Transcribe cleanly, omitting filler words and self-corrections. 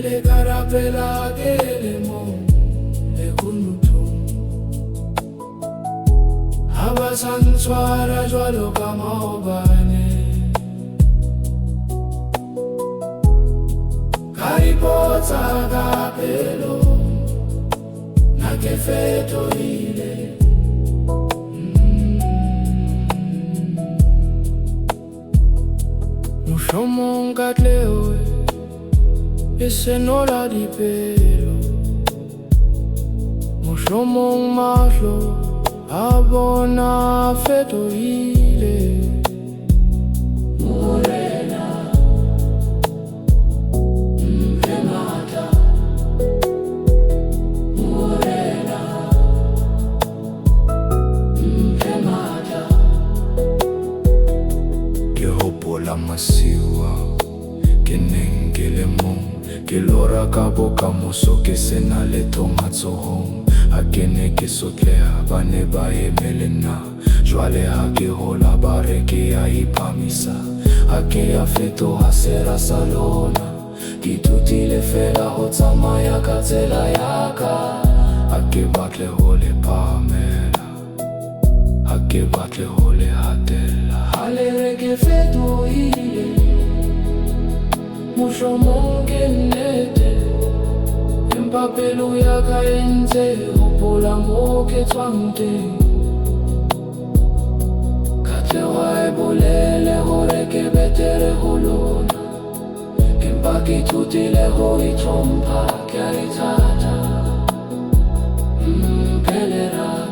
le karapela ke le mo le kunutu abasanswara jwalo ka maobane ka ipotsa ka pelo na ke fetohile mohlomong ka tlewe e senola dipelo mohlomong mahlo a bona fetohile morena mpe mata morena mpe mata ke hopola masiwa ke neng ke le mong ke lora ka bokamoso ke sena letho matsohong ha ke ne ke sotleha ba ne ba emele nna jwale ha ke hola ba re ke a iphamisa ha ke a fetoha sera sa lona ke ithutile fela ho tsamaya ka tsela ya ka ha ke batle ho le phahamela ha ke batle ho le hatella ha le re ke fetohile mohlomong ke nnete empa pelo ya ka e ntse hopola moo ke tswang teng ka tlewa e bolele hore ke betere ho lona empa ke ithutile ho itlhompha ke a ithata mpe lerato